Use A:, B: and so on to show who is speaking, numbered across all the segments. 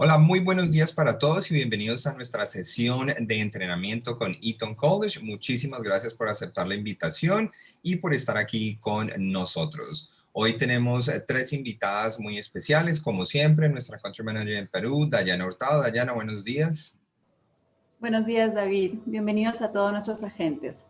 A: Hola, muy buenos días para todos y bienvenidos a nuestra sesión de entrenamiento con Eton College. Muchísimas gracias por aceptar la invitación y por estar aquí con nosotros. Hoy tenemos tres invitadas muy especiales, como siempre, nuestra Country Manager en Perú, Dayana Hurtado. Dayana, buenos días.
B: Buenos días, David. Bienvenidos a todos nuestros agentes.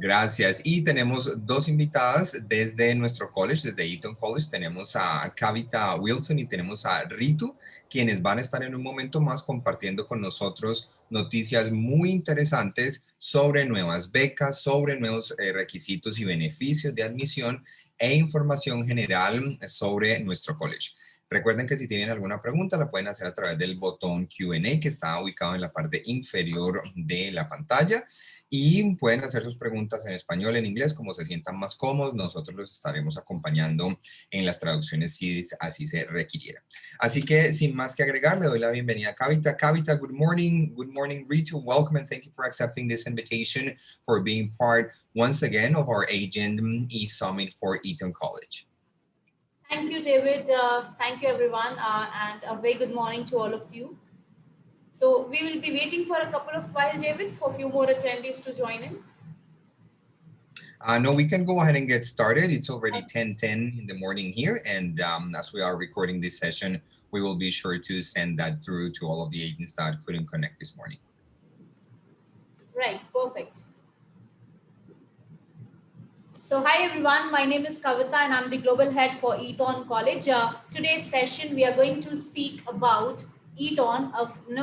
A: Gracias. Y tenemos dos invitadas desde nuestro college, desde Eton College. Tenemos a Kavita Wilson y tenemos a Ritu, quienes van a estar en un momento más compartiendo con nosotros noticias muy interesantes sobre nuevas becas, sobre nuevos requisitos y beneficios de admisión e información general sobre nuestro college. Recuerden que si tienen alguna pregunta la pueden hacer a través del botón Q&A que está ubicado en la parte inferior de la pantalla. Y pueden hacer sus preguntas en español, en inglés, como se sientan más cómodos. Nosotros los estaremos acompañando en las traducciones si así se requiriera. Así que, sin más que agregar, le doy la bienvenida a Kavita. Kavita, good morning. Good morning, Ritu. Welcome and thank you for accepting this invitation, for being part, once again, of our Agent E-Summit for Eton College.
C: Thank you, David. Thank you, everyone. And a very good morning to all of you. So we will be waiting for a couple of while, David, for a few more attendees to join in.
A: No, we can go ahead and get started. It's already 10:10 in the morning here. And as we are recording this session, we will be sure to send that through to all of the agents that couldn't connect this morning.
C: Right, perfect. So hi everyone, my name is Kavita and I'm the Global Head for Eton College. Today's session, we are going to speak about Eton,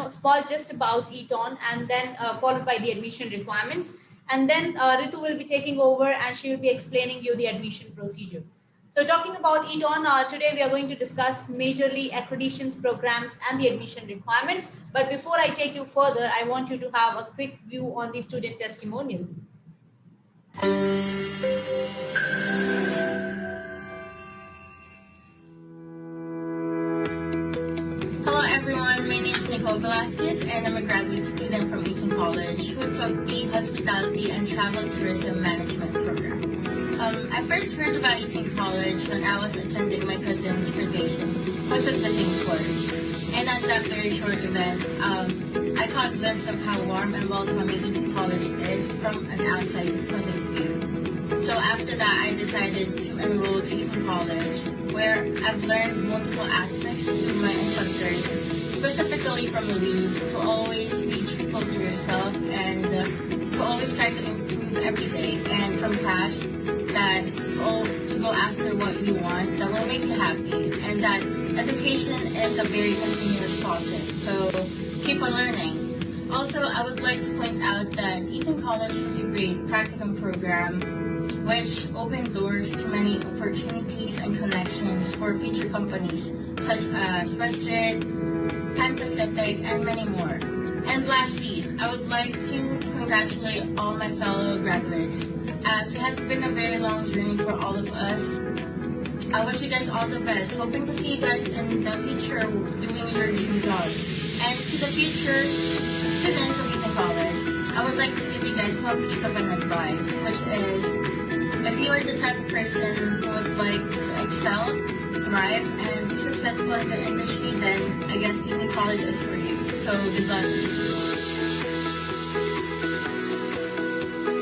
C: small just about Eton, and then followed by the admission requirements. And then Ritu will be taking over and she will be explaining you the admission procedure. So talking about Eton, today we are going to discuss majorly accreditations programs and the admission requirements. But before I take you further, I want you to have a quick view on the student testimonial.
D: Hello everyone, my name is Nicole Velasquez and I'm a graduate student from Eton College who took the Hospitality and Travel Tourism Management program. I first heard about Eton College when I was attending my cousin's graduation who took the same course. And at that very short event, I caught a glimpse of how warm and welcoming Eton College is from an outside point of view. So after that, I decided to enroll to Eton College, where I've learned multiple aspects through my instructors, specifically from Louise, to always be truthful to yourself and to always try to improve every day, and from Cash, that to go after what you want that will make you happy, and that education is a very continuous process, so keep on learning. Also, I would like to point out that Eton College is a great practicum program which opened doors to many opportunities and connections for future companies such as WestJet, Pan Pacific, and many more. And lastly, I would like to congratulate all my fellow graduates, as it has been a very long journey for all of us. I wish you guys all the best, hoping to see you guys in the future doing your dream job. And to the future students of Eton College, I would like to give you guys one piece of an advice, which is, if you are the type of person who would like to excel, thrive, and be successful in the industry, then I guess Eton College is for you. So good luck.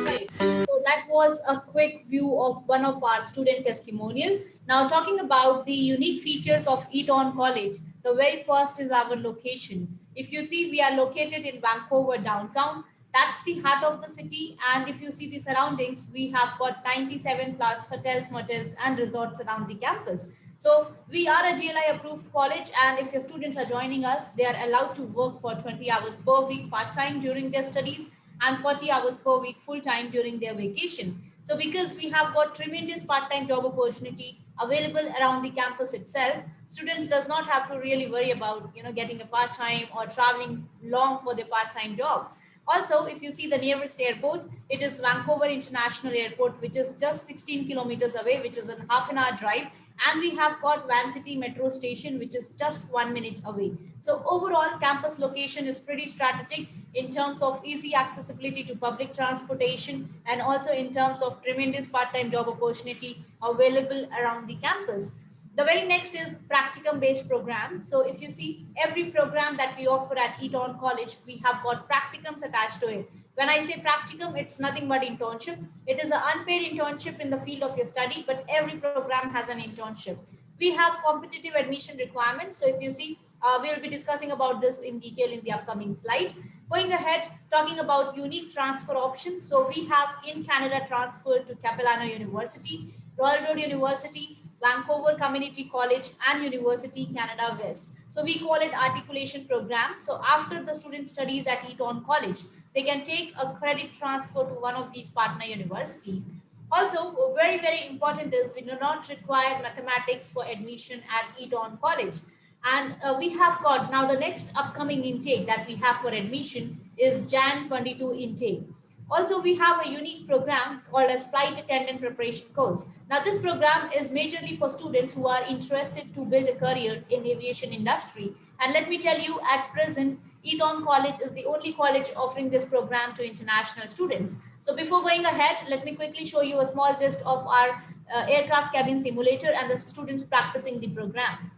C: Right. So that was a quick view of one of our student testimonial. Now talking about the unique features of Eton College, the very first is our location. If you see, we are located in Vancouver downtown. That's the heart of the city, and if you see the surroundings, we have got 97 plus hotels, motels, and resorts around the campus. So we are a GLI approved college, and if your students are joining us, they are allowed to work for 20 hours per week part-time during their studies and 40 hours per week full-time during their vacation. So because we have got tremendous part-time job opportunity available around the campus itself, students does not have to really worry about getting a part-time or traveling long for their part-time jobs. Also, if you see the nearest airport, it is Vancouver International Airport, which is just 16 kilometers away, which is a half an hour drive. And we have got Van City Metro Station, which is just 1 minute away. So overall, campus location is pretty strategic in terms of easy accessibility to public transportation, and also in terms of tremendous part-time job opportunity available around the campus. The very next is practicum based programs. So if you see every program that we offer at Eton College, we have got practicums attached to it. When I say practicum, it's nothing but internship. It is an unpaid internship in the field of your study, but every program has an internship. We have competitive admission requirements. So if you see, we'll be discussing about this in detail in the upcoming slide. Going ahead, talking about unique transfer options. So we have in Canada transfer to Capilano University, Royal Road University, Vancouver Community College, and University Canada West. So we call it articulation program. So after the student studies at Eton College, they can take a credit transfer to one of these partner universities. Also, very, very important is we do not require mathematics for admission at Eton College. And we have got now the next upcoming intake that we have for admission is Jan 22 intake. Also, we have a unique program called as Flight Attendant Preparation Course. Now, this program is majorly for students who are interested to build a career in aviation industry. And let me tell you, at present, Eton College is the only college offering this program to international students. So before going ahead, let me quickly show you a small gist of our aircraft cabin simulator and the students practicing the program.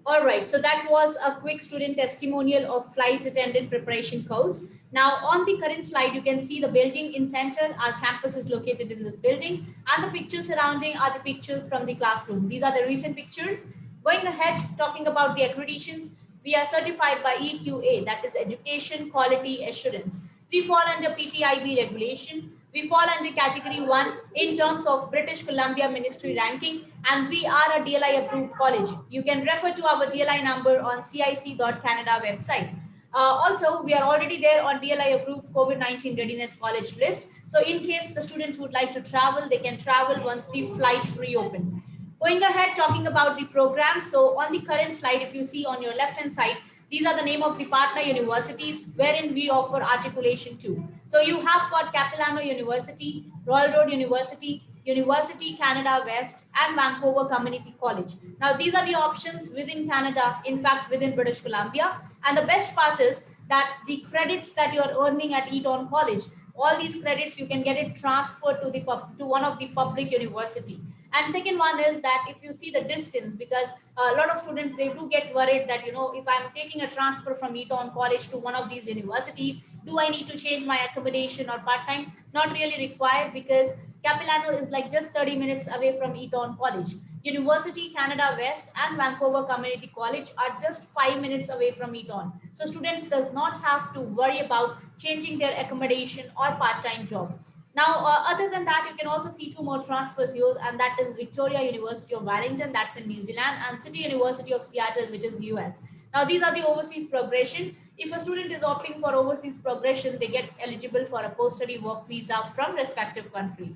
C: All right, so that was a quick student testimonial of flight attendant preparation course. Now on the current slide, you can see the building in center. Our campus is located in this building, and the pictures surrounding are the pictures from the classroom. These are the recent pictures. Going ahead, talking about the accreditations, we are certified by EQA, that is Education Quality Assurance. We fall under PTIB regulation. We fall under category 1 in terms of British Columbia Ministry ranking, and we are a DLI approved college. You can refer to our DLI number on cic.canada website. Also, we are already there on DLI approved COVID-19 readiness college list. So in case the students would like to travel, they can travel once the flights reopen. Going ahead, talking about the programs. So on the current slide, if you see on your left hand side, these are the name of the partner universities wherein we offer articulation to. So you have got Capilano University, Royal Road University, University Canada West, and Vancouver Community College. Now these are the options within Canada, in fact within British Columbia. And the best part is that the credits that you are earning at Eton College, all these credits you can get it transferred to one of the public university. And second one is that if you see the distance, because a lot of students, they do get worried that, you know, if I'm taking a transfer from Eton College to one of these universities, do I need to change my accommodation or part-time? Not really required, because Capilano is like just 30 minutes away from Eton College. University Canada West and Vancouver Community College are just 5 minutes away from Eton. So students does not have to worry about changing their accommodation or part-time job. Now, other than that, you can also see two more transfers here, and that is Victoria University of Wellington, that's in New Zealand, and City University of Seattle, which is US. Now, these are the overseas progression. If a student is opting for overseas progression, they get eligible for a post-study work visa from respective country.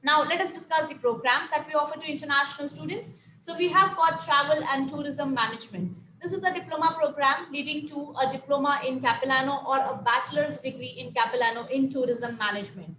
C: Now, let us discuss the programs that we offer to international students. So we have got travel and tourism management. This is a diploma program leading to a diploma in Capilano or a bachelor's degree in Capilano in tourism management.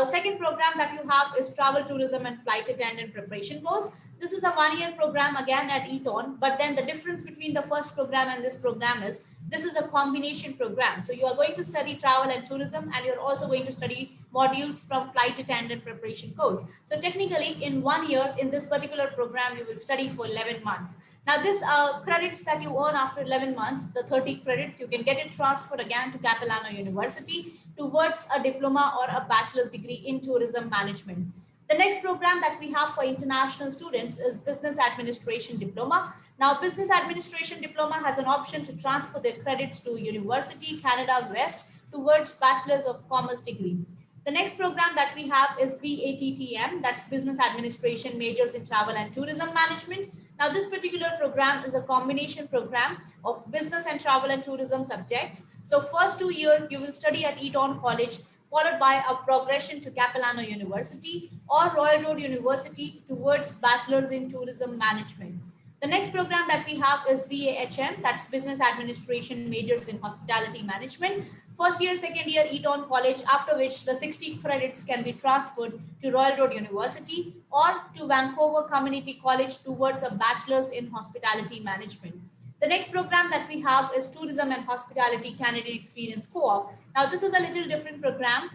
C: Second program that you have is travel, tourism, and flight attendant preparation course. This is a one-year program again at Eton, but then the difference between the first program and this program is this is a combination program. So you are going to study travel and tourism, and you're also going to study modules from flight attendant preparation course. So technically in 1 year in this particular program, you will study for 11 months. Now this credits that you earn after 11 months, the 30 credits, you can get it transferred again to Capilano University towards a diploma or a bachelor's degree in tourism management. The next program that we have for international students is Business Administration Diploma. Now, Business Administration Diploma has an option to transfer their credits to University Canada West towards Bachelor's of Commerce degree. The next program that we have is BATTM, that's Business Administration Majors in Travel and Tourism Management. Now, this particular program is a combination program of business and travel and tourism subjects. So first 2 years, you will study at Eton College, followed by a progression to Capilano University or Royal Road University towards Bachelor's in Tourism Management. The next program that we have is BAHM, that's Business Administration Majors in Hospitality Management. First year, second year, Eton College, after which the 60 credits can be transferred to Royal Road University or to Vancouver Community College towards a Bachelor's in Hospitality Management. The next program that we have is Tourism and Hospitality Candidate Experience Co-op. Now, this is a little different program.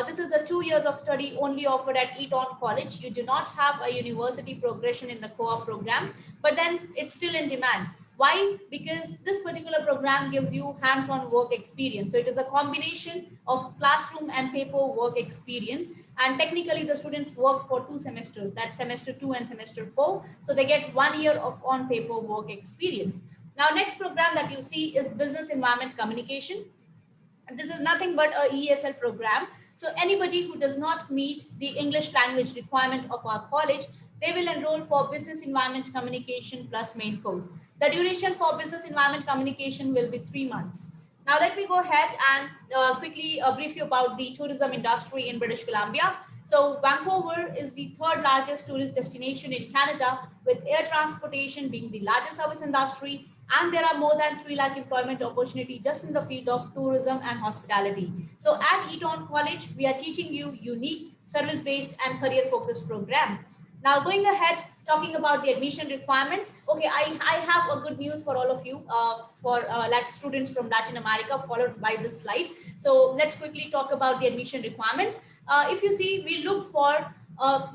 C: This is a 2 years of study only offered at Eton College. You do not have a university progression in the co-op program, but then it's still in demand. Why? Because this particular program gives you hands-on work experience. So it is a combination of classroom and paper work experience. And technically the students work for 2 semesters, that's semester 2 and semester 4. So they get 1 year of on-paper work experience. Now, next program that you see is Business Environment Communication. And this is nothing but a ESL program. So anybody who does not meet the English language requirement of our college, they will enroll for Business Environment Communication plus main course. The duration for Business Environment Communication will be 3 months. Now, let me go ahead and quickly brief you about the tourism industry in British Columbia. So Vancouver is the 3rd largest tourist destination in Canada, with air transportation being the largest service industry. And there are more than 3 lakh employment opportunity just in the field of tourism and hospitality. So at Eton College, we are teaching you unique service-based and career-focused program. Now, going ahead, talking about the admission requirements. Okay, I have a good news for all of you, for students from Latin America, followed by this slide. So let's quickly talk about the admission requirements. If you see, we look for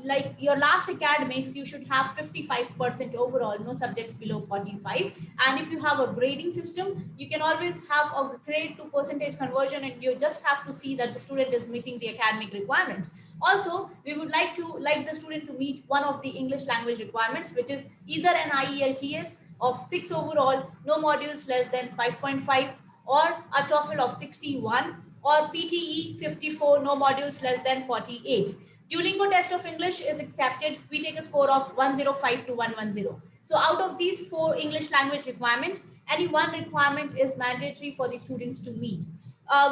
C: like your last academics, you should have 55% overall, no subjects below 45. And if you have a grading system, you can always have a grade to percentage conversion, and you just have to see that the student is meeting the academic requirement. Also, we would like the student to meet one of the English language requirements, which is either an IELTS of 6 overall, no modules less than 5.5, or a TOEFL of 61, or PTE 54, no modules less than 48. Duolingo test of English is accepted. We take a score of 105 to 110. So out of these 4 English language requirements, any one requirement is mandatory for the students to meet.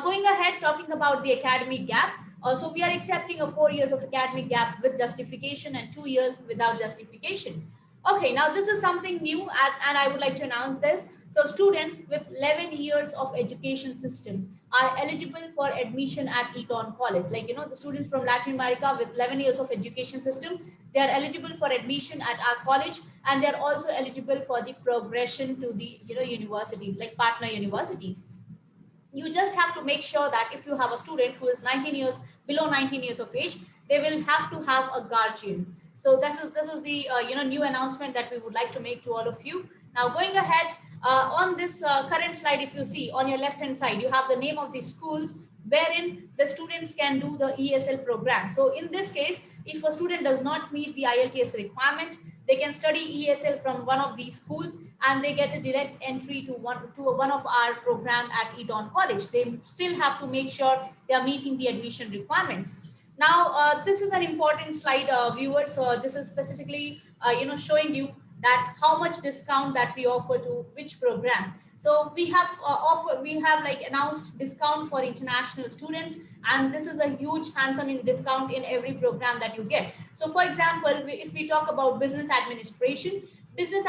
C: Going ahead, talking about the academic gap. So we are accepting a 4 years of academic gap with justification and 2 years without justification. Okay, now this is something new, and I would like to announce this. So students with 11 years of education system are eligible for admission at Eton College. Like, you know, the students from Latin America with 11 years of education system, they are eligible for admission at our college, and they're also eligible for the progression to the, you know, universities, like partner universities. You just have to make sure that if you have a student who is 19 years, below 19 years of age, they will have to have a guardian. So this is the new announcement that we would like to make to all of you. Now, going ahead, on this current slide, if you see on your left hand side, you have the name of the schools wherein the students can do the ESL program. So in this case, if a student does not meet the IELTS requirement, they can study ESL from one of these schools, and they get a direct entry to one of our program at Eton College. They still have to make sure they are meeting the admission requirements. Now, this is an important slide, viewers. This is specifically, showing you that how much discount that we offer to which program. So we have announced discount for international students, and this is a huge handsome discount in every program that you get. So for example, if we talk about business administration is a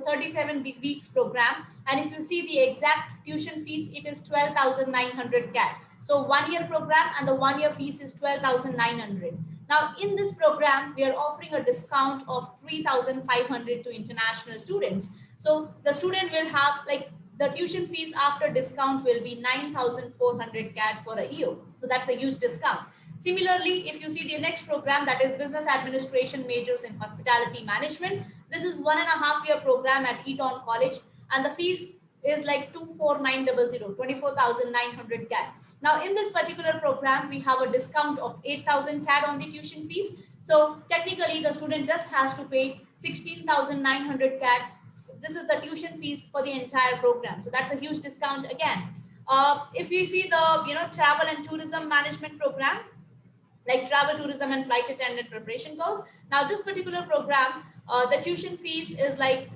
C: 37 weeks program, and if you see the exact tuition fees, it is 12,900 CAD. So 1 year program, and the 1 year fees is 12,900. Now, in this program, we are offering a discount of 3,500 to international students. So the student will have, like, the tuition fees after discount will be 9,400 CAD for a year. So that's a huge discount. Similarly, if you see the next program, that is Business Administration Majors in Hospitality Management, this is 1.5 year program at Eton College, and the fees is like 24,900, 24,900 CAD. Now, in this particular program, we have a discount of 8,000 CAD on the tuition fees. So technically, the student just has to pay 16,900 CAD. This is the tuition fees for the entire program. So that's a huge discount again. If we see the travel and tourism management program, like travel, tourism, and flight attendant preparation course. Now, this particular program, the tuition fees is like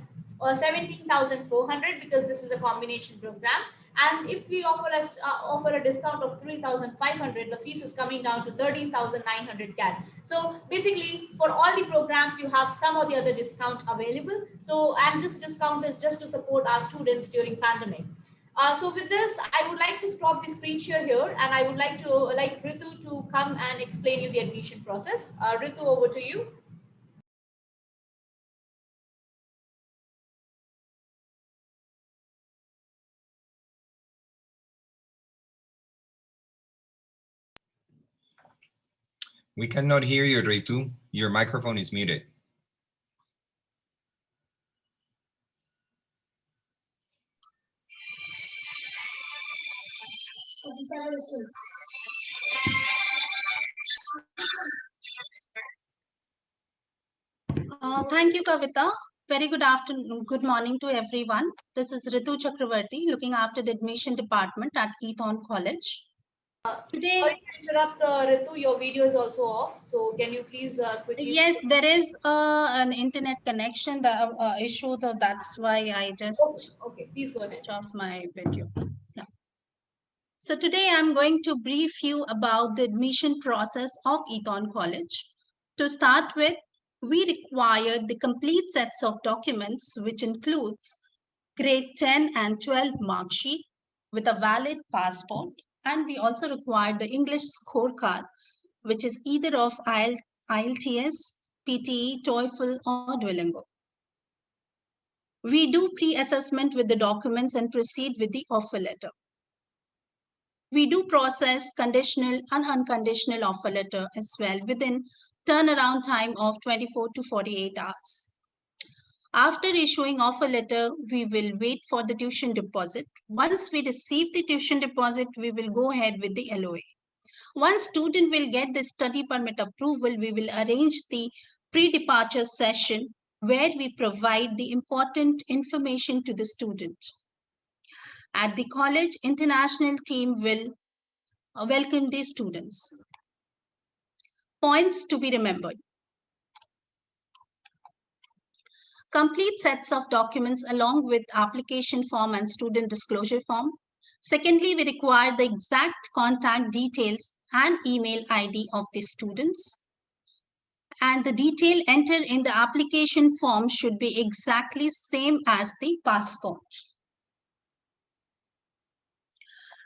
C: 17,400 because this is a combination program. And if we offer a discount of 3,500, the fees is coming down to 13,900 CAD. So basically, for all the programs, you have some or the other discount available. So, and this discount is just to support our students during pandemic. So with this, I would like to stop the screen share here, and I would like to Ritu to come and explain you the admission process. Ritu, over to you.
A: We cannot hear you, Ritu. Your microphone is muted.
E: Thank you, Kavita. Very good afternoon, good morning to everyone. This is Ritu Chakravarti, looking after the admission department at Eton College. Today,
C: sorry to interrupt, Ritu. Your video is also off. So can you please quickly?
E: Yes, there is an internet connection issue, so that's why I just
C: okay. Please go ahead.
E: Switch off my video. Yeah. So today I'm going to brief you about the admission process of Eton College. To start with, we require the complete sets of documents, which includes grade 10 and 12 mark sheet with a valid passport. And we also require the English scorecard, which is either of IELTS, PTE, TOEFL, or Duolingo. We do pre-assessment with the documents and proceed with the offer letter. We do process conditional and unconditional offer letter as well within turnaround time of 24 to 48 hours. After issuing offer letter, we will wait for the tuition deposit. Once we receive the tuition deposit, we will go ahead with the LOA. Once student will get the study permit approval, we will arrange the pre-departure session where we provide the important information to the student. At the college, international team will welcome the students. Points to be remembered. Complete sets of documents along with application form and student disclosure form. Secondly, we require the exact contact details and email ID of the students. And the detail entered in the application form should be exactly same as the passport.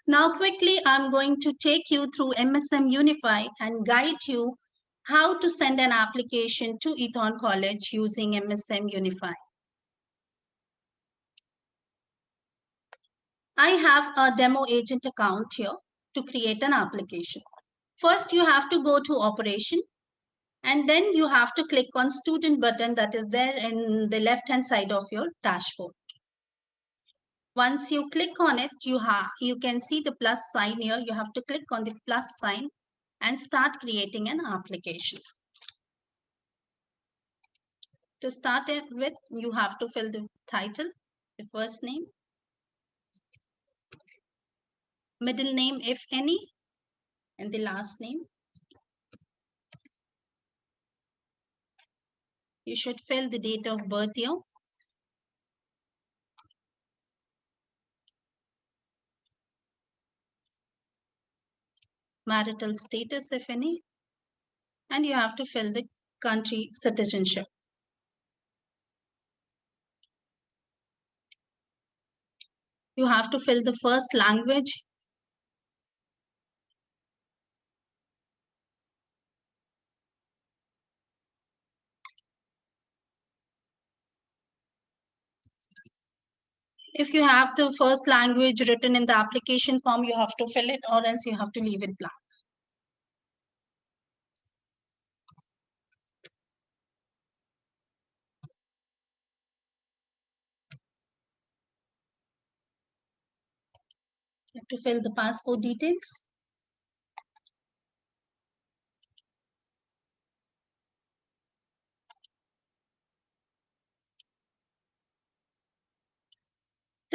E: Now quickly, I'm going to take you through MSM Unify and guide you how to send an application to Eton College using MSM Unify. I have a demo agent account here to create an application. First, you have to go to Operation, and then you have to click on Student button that is there in the left-hand side of your dashboard. Once you click on it, you can see the plus sign here. You have to click on the plus sign and start creating an application. To start it with, you have to fill the title, the first name, middle name if any, and the last name. You should fill the date of birth here. Marital status if any, and you have to fill the country citizenship. You have to fill the first language. If you have the first language written in the application form, you have to fill it, or else you have to leave it blank. You have to fill the passport details.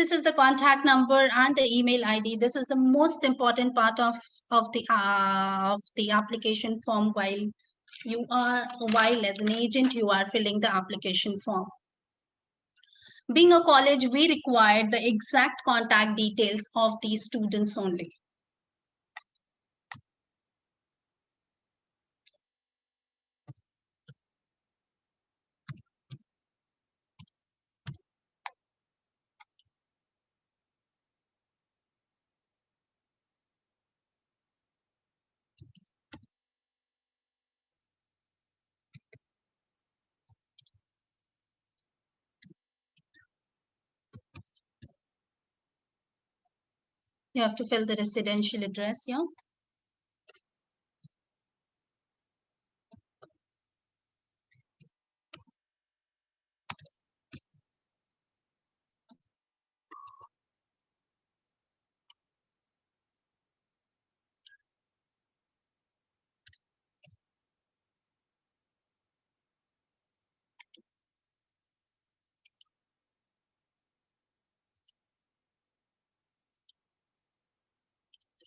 E: This is the contact number and the email ID. This is the most important part of the application form while as an agent you are filling the application form. Being a college, we require the exact contact details of the students only. You have to fill the residential address here.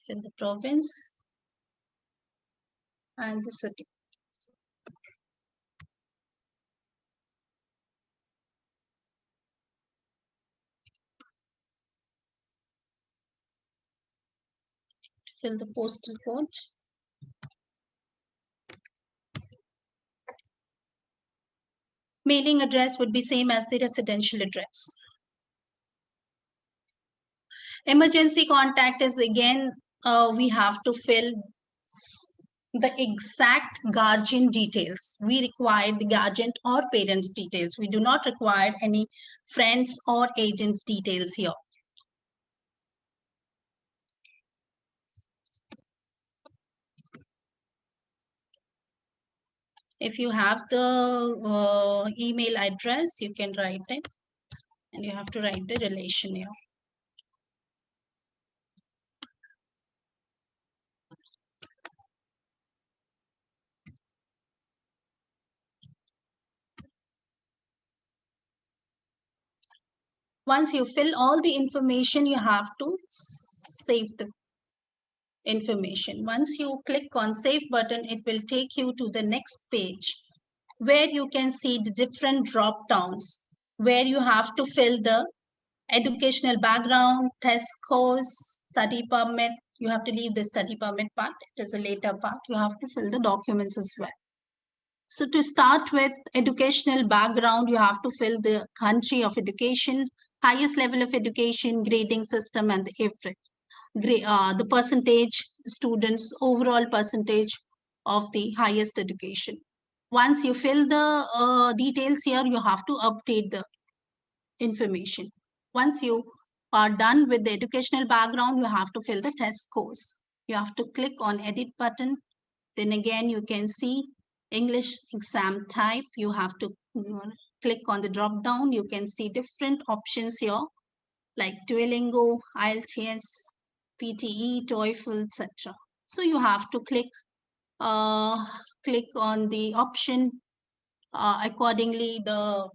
E: Fill the province and the city. Fill the postal code. Mailing address would be same as the residential address. Emergency contact is again, we have to fill the exact guardian details. We require the guardian or parents details. We do not require any friends or agents details here. If you have the email address, you can write it, and you have to write the relation here. Once you fill all the information, you have to save the information. Once you click on save button, it will take you to the next page where you can see the different drop downs, where you have to fill the educational background, test scores, study permit. You have to leave the study permit part. It is a later part. You have to fill the documents as well. So to start with educational background, you have to fill the country of education, highest level of education, grading system, and the average. The percentage, students' overall percentage of the highest education. Once you fill the details here, you have to update the information. Once you are done with the educational background, you have to fill the test scores. You have to click on edit button. Then again, you can see English exam type. You have to click on the drop down. You can see different options here like Duolingo, IELTS, PTE, TOEFL, etc. So you have to click on the option accordingly. The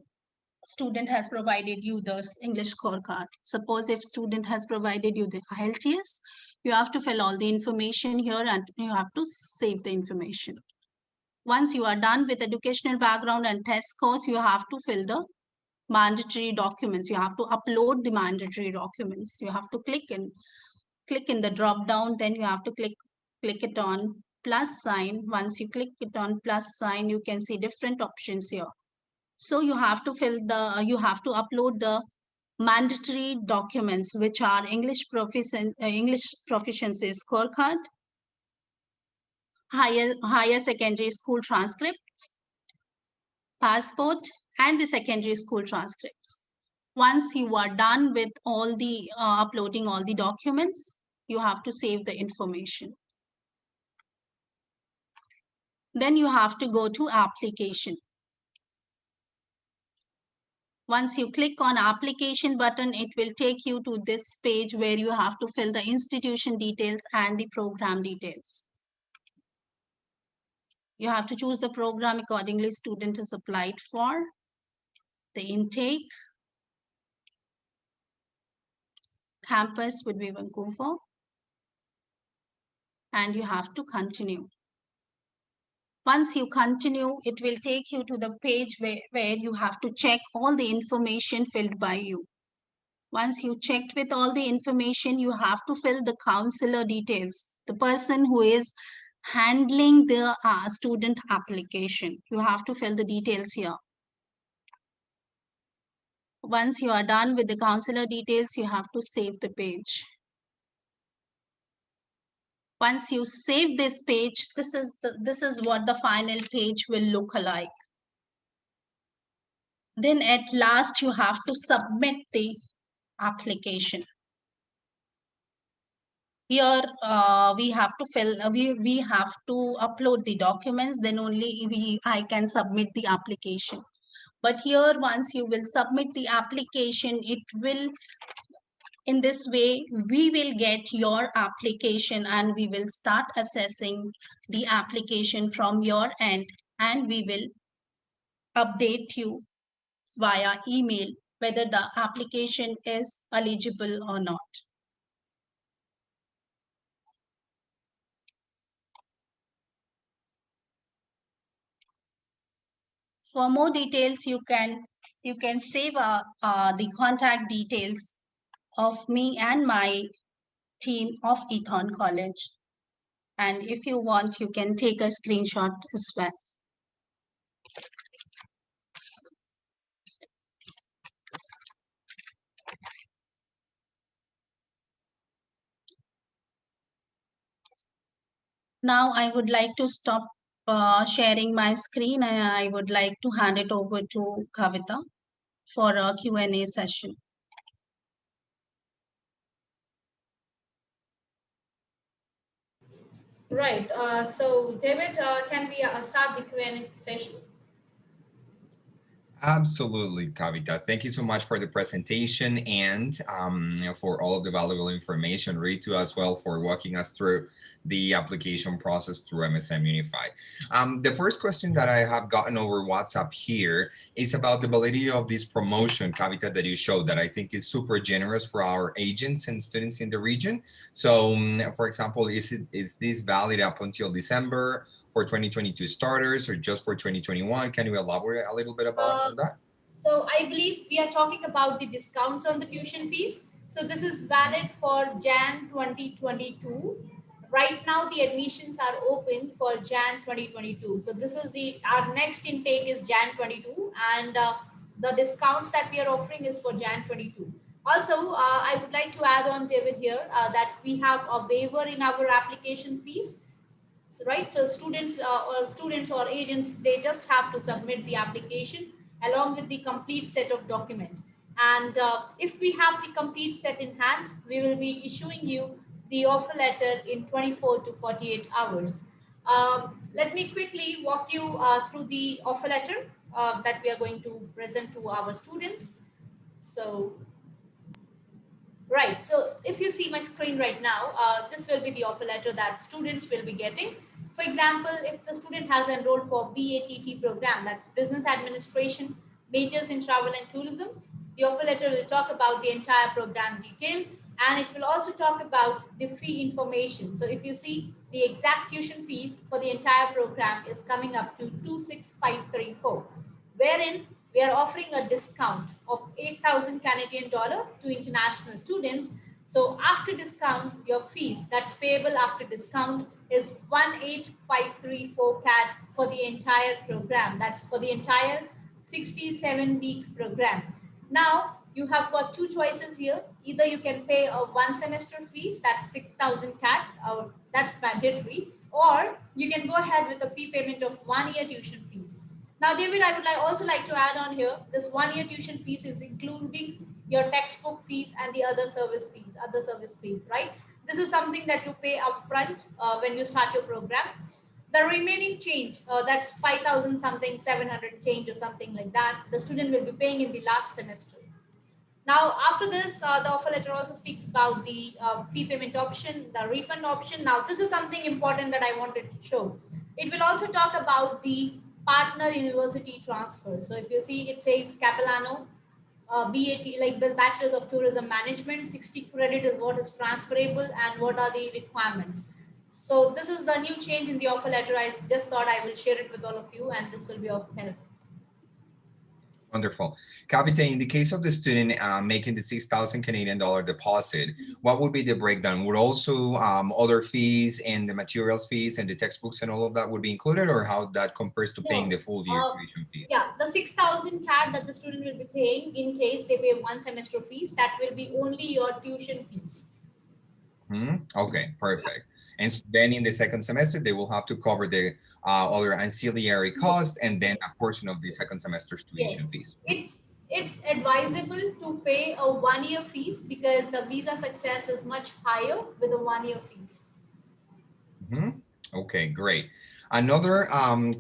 E: student has provided you the English scorecard. Suppose if student has provided you the IELTS, you have to fill all the information here and you have to save the information. Once you are done with educational background and test scores, you have to fill the mandatory documents. You have to upload the mandatory documents. You have to click in the drop down, then you have to click it on plus sign. Once you click it on plus sign, you can see different options here. So you have to upload the mandatory documents, which are English proficiency scorecard, higher secondary school transcripts, passport, and the secondary school transcripts. Once you are done with all the uploading all the documents, you have to save the information. Then you have to go to application. Once you click on application button, it will take you to this page where you have to fill the institution details and the program details. You have to choose the program accordingly student is applied for, the intake, campus would be Vancouver. And you have to continue. Once you continue, it will take you to the page where you have to check all the information filled by you. Once you checked with all the information, you have to fill the counselor details, the person who is handling the student application. You have to fill the details here. Once you are done with the counselor details, you have to save the page. Once you save this page, this is what the final page will look like. Then at last, you have to submit the application. Here we have to we have to upload the documents, then only I can submit the application. But here, once you will submit the application, it will, in this way, we will get your application and we will start assessing the application from your end, and we will update you via email whether the application is eligible or not. For more details, you can save the contact details of me and my team of Eton College. And if you want, you can take a screenshot as well. Now I would like to stop sharing my screen, and I would like to hand it over to Kavita for a Q&A session.
C: Right. So David, can we start the Q&A session?
A: Absolutely, Kavita. Thank you so much for the presentation and for all of the valuable information. Ritu as well for walking us through the application process through MSM Unified. The first question that I have gotten over WhatsApp here is about the validity of this promotion, Kavita, that you showed, that I think is super generous for our agents and students in the region. So, for example, is this valid up until December for 2022 starters or just for 2021? Can you elaborate a little bit about that?
C: So I believe we are talking about the discounts on the tuition fees. So this is valid for Jan 2022. Right now the admissions are open for Jan 2022. So this is our next intake is Jan 22, and the discounts that we are offering is for Jan 22. Also, I would like to add on, David, here that we have a waiver in our application fees. Right, so students or agents, they just have to submit the application along with the complete set of document, and if we have the complete set in hand, we will be issuing you the offer letter in 24 to 48 hours. Let me quickly walk you through the offer letter that we are going to present to our students. So right, so if you see my screen right now, this will be the offer letter that students will be getting. For example, if the student has enrolled for BATT program, that's Business Administration, majors in Travel and Tourism, the offer letter will talk about the entire program detail, and it will also talk about the fee information. So if you see, the exact tuition fees for the entire program is coming up to 26534, wherein we are offering a discount of 8,000 Canadian dollar to international students. So after discount, your fees that's payable after discount is 18,534 CAD for the entire program. That's for the entire 67 weeks program. Now you have got two choices here. Either you can pay a one semester fees, that's 6,000 CAD, or that's mandatory, or you can go ahead with a fee payment of 1 year tuition fees. Now, David, I would also like to add on here, this 1 year tuition fees is including your textbook fees and the other service fees, right? This is something that you pay upfront when you start your program. The remaining change, that's 5,000 something, 700 change or something like that, the student will be paying in the last semester. Now, after this, the offer letter also speaks about the fee payment option, the refund option. Now, this is something important that I wanted to show. It will also talk about the partner university transfer. So if you see, it says Capilano BAT, like the Bachelor's of Tourism Management, 60 credit is what is transferable and what are the requirements. So this is the new change in the offer letter. I just thought I will share it with all of you, and this will be of help.
A: Wonderful. Kavita, in the case of the student making the 6,000 Canadian dollar deposit, what would be the breakdown? Would also other fees and the materials fees and the textbooks and all of that would be included, or how that compares to paying the full year tuition fee?
C: Yeah, the 6,000 CAD that the student will be paying in case they pay one semester fees, that will be only your tuition fees.
A: Okay, perfect. And then in the second semester, they will have to cover the other ancillary costs and then a portion of the second semester's tuition fees.
C: It's advisable to pay a 1 year fees because the visa success is much higher with the 1 year fees.
A: Okay, great. Another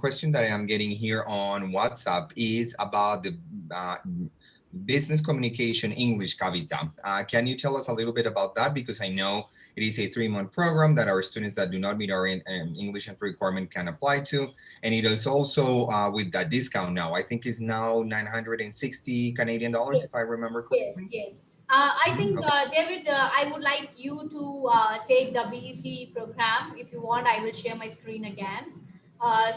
A: question that I am getting here on WhatsApp is about the business communication English, Kavita. Can you tell us a little bit about that? Because I know it is a 3-month program that our students that do not meet our English requirement can apply to. And it is also with that discount now. I think it's now 960 Canadian dollars, if I remember correctly.
C: Yes. I think, David, I would like you to take the BEC program. If you want, I will share my screen again.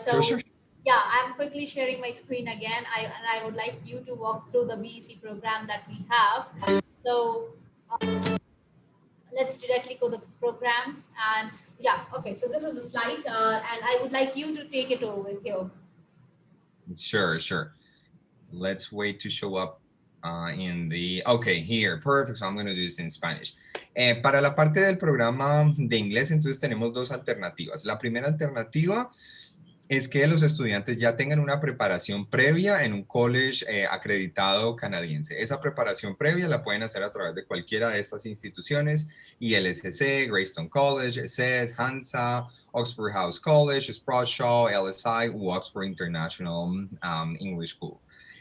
A: Sure.
C: Yeah, I'm quickly sharing my screen again. I would like you to walk through the BEC program that we have. So let's directly go to the program. And yeah, okay, so this is the slide. And I would like you to take it over here.
A: Sure. Let's wait to show up okay, here, perfect. So I'm going to do this in Spanish. Para la parte del programa de inglés, entonces tenemos dos alternativas. La primera alternativa es que los estudiantes ya tengan una preparación previa en un college acreditado canadiense. Esa preparación previa la pueden hacer a través de cualquiera de estas instituciones, ILSC, Greystone College, SES, Hansa, Oxford House College, Sprott Shaw, LSI u Oxford International English School.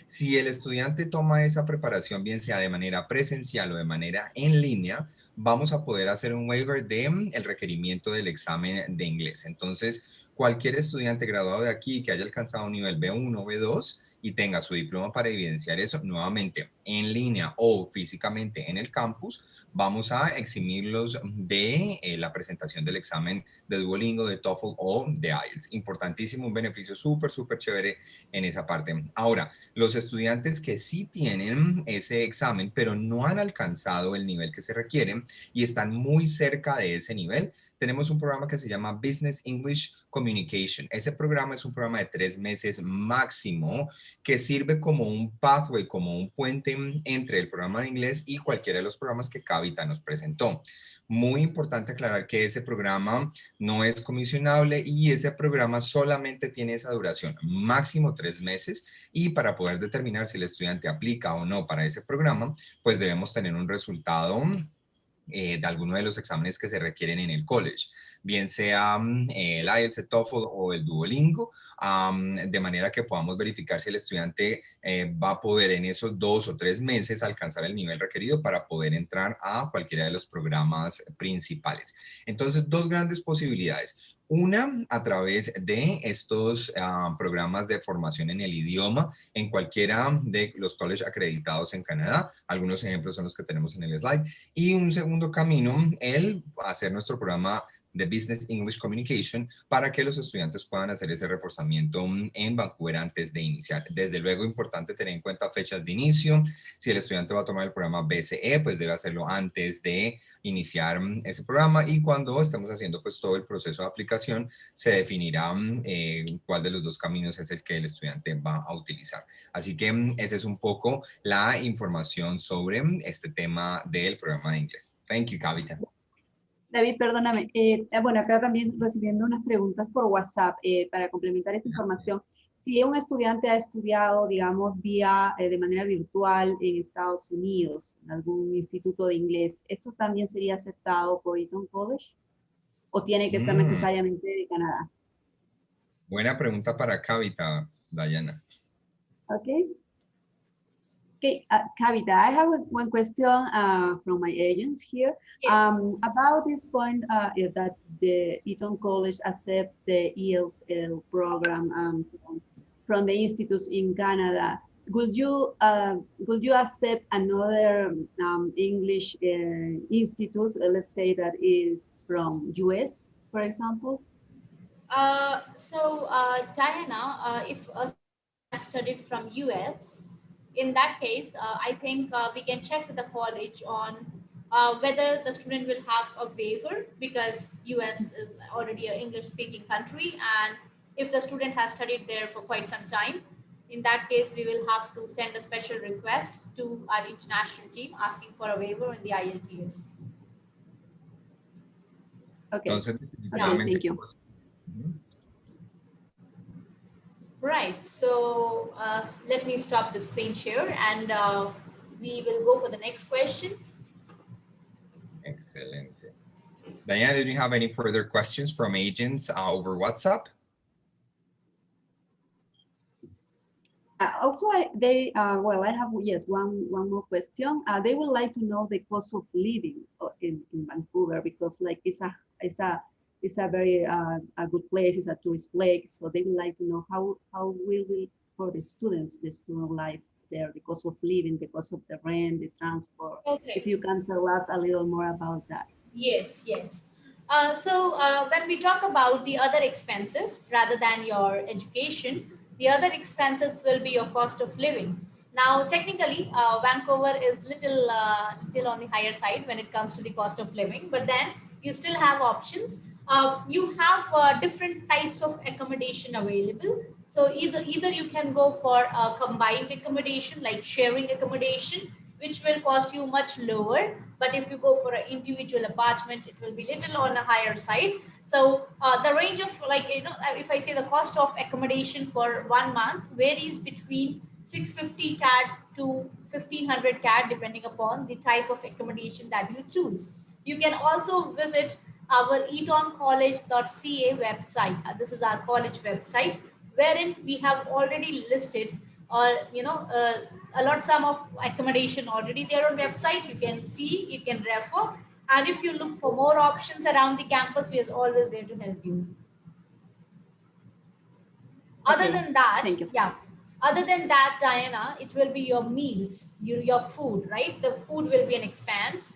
A: Si el estudiante toma esa preparación, bien sea de manera presencial o de manera en línea, vamos a poder hacer un waiver de el requerimiento del examen de inglés. Entonces, cualquier estudiante graduado de aquí que haya alcanzado un nivel B1 o B2 y tenga su diploma para evidenciar eso, nuevamente en línea o físicamente en el campus, vamos a eximirlos de la presentación del examen de Duolingo, de TOEFL o de IELTS. Importantísimo, un beneficio súper chévere en esa parte. Ahora, los estudiantes que sí tienen ese examen, pero no han alcanzado el nivel que se requiere y están muy cerca de ese nivel, tenemos un programa que se llama Business English Communication. Ese programa es un programa de 3 meses máximo que sirve como un pathway, como un puente entre el programa de inglés y cualquiera de los programas que Kavita nos presentó. Muy importante aclarar que ese programa no es comisionable y ese programa solamente tiene esa duración, máximo 3 meses, y para poder determinar si el estudiante aplica o no para ese programa, pues debemos tener un resultado de alguno de los exámenes que se requieren en el college, bien sea el IELTS, el TOEFL o el Duolingo, de manera que podamos verificar si el estudiante va a poder en esos 2 o 3 meses alcanzar el nivel requerido para poder entrar a cualquiera de los programas principales. Entonces, 2 grandes posibilidades. Una, a través de estos programas de formación en el idioma en cualquiera de los colleges acreditados en Canadá. Algunos ejemplos son los que tenemos en el slide. Y un segundo camino, el hacer nuestro programa de Business English Communication para que los estudiantes puedan hacer ese reforzamiento en Vancouver antes de iniciar. Desde luego, importante tener en cuenta fechas de inicio. Si el estudiante va a tomar el programa BCE, pues debe hacerlo antes de iniciar ese programa, y cuando estemos haciendo pues todo el proceso de aplicación, se definirá cuál de los 2 caminos es el que el estudiante va a utilizar. Así que esa es un poco la información sobre este tema del programa de inglés. Thank you, Kavita.
B: David, perdóname. Bueno, acá también recibiendo unas preguntas por WhatsApp para complementar esta información. Si un estudiante ha estudiado, digamos, de manera virtual en Estados Unidos, en algún instituto de inglés, ¿esto también sería aceptado por Eton College? ¿O tiene que ser necesariamente de Canadá?
A: Buena pregunta para Kavita, Diana.
B: Okay, Kavita, I have one question from my agents here.
C: Yes.
B: About this point that the Eton College accept the ESL program from the institutes in Canada. would you accept another English institute, let's say that is from US, for example?
C: Diana, if a student has studied from US, in that case, I think we can check with the college on whether the student will have a waiver, because US is already an English-speaking country, and if the student has studied there for quite some time, in that case, we will have to send a special request to our international team asking for a waiver in the IELTS.
B: Okay.
A: Entonces,
B: Okay,
A: definitivamente,
B: thank you.
C: Right, so let me stop the screen share and we will go for the next question.
A: Excellent. Diana, do you have any further questions from agents over WhatsApp?
B: Also, I have, yes, one more question. They would like to know the cost of living in Vancouver, because like it's a very a good place, it's a tourist place. So they would like to know how will we, for the students, the student life there, the cost of living, the cost of the rent, the transport.
C: Okay.
B: If you can tell us a little more about that.
C: Yes, yes. When we talk about the other expenses rather than your education, the other expenses will be your cost of living. Now, technically, Vancouver is little on the higher side when it comes to the cost of living, but then you still have options. You have different types of accommodation available. So either you can go for a combined accommodation, like sharing accommodation, which will cost you much lower. But if you go for an individual apartment, it will be little on a higher side. So the range of, like, if I say the cost of accommodation for 1 month varies between 650 CAD to 1500 CAD, depending upon the type of accommodation that you choose. You can also visit our etoncollege.ca website. This is our college website, wherein we have already listed a lot some of accommodation already there on website. You can see, you can refer, and if you look for more options around the campus, we are always there to help you.
B: Okay.
C: Other than that,
B: Thank you.
C: yeah, other than that, Diana, it will be your meals, your food, right? The food will be an expense.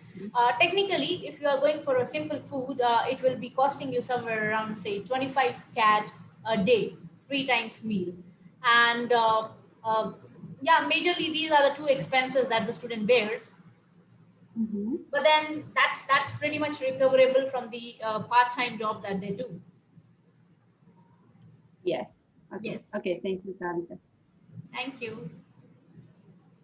C: Technically, if you are going for a simple food, it will be costing you somewhere around, say, 25 CAD a day, 3 times meal. And yeah, majorly these are the two expenses that the student bears.
B: Mm-hmm.
C: But then that's pretty much recoverable from the part-time job that they do.
B: Yes. Okay.
C: Yes.
B: Okay. Thank you, Kavita.
C: Thank you.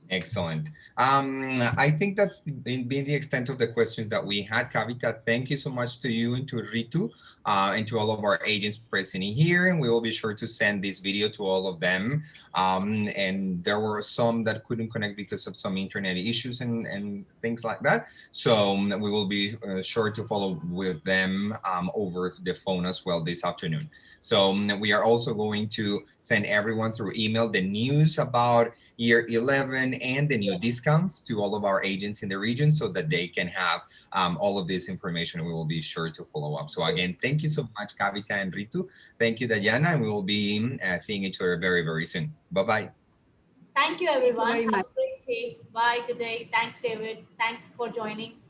A: Excellent. I think that's been the extent of the questions that we had. Kavita, thank you so much to you and to Ritu and to all of our agents present here. And we will be sure to send this video to all of them. And there were some that couldn't connect because of some internet issues and things like that. So we will be sure to follow with them over the phone as well this afternoon. So we are also going to send everyone through email the news about year 11 and the new discounts to all of our agents in the region so that they can have all of this information. We will be sure to follow up. So again, thank you so much, Kavita and Ritu. Thank you, Diana, and we will be seeing each other very, very soon. Bye-bye.
C: Thank you, everyone.
B: Thank you very
C: Have
B: much.
C: a great day. Bye. Good day. Thanks, David. Thanks for joining.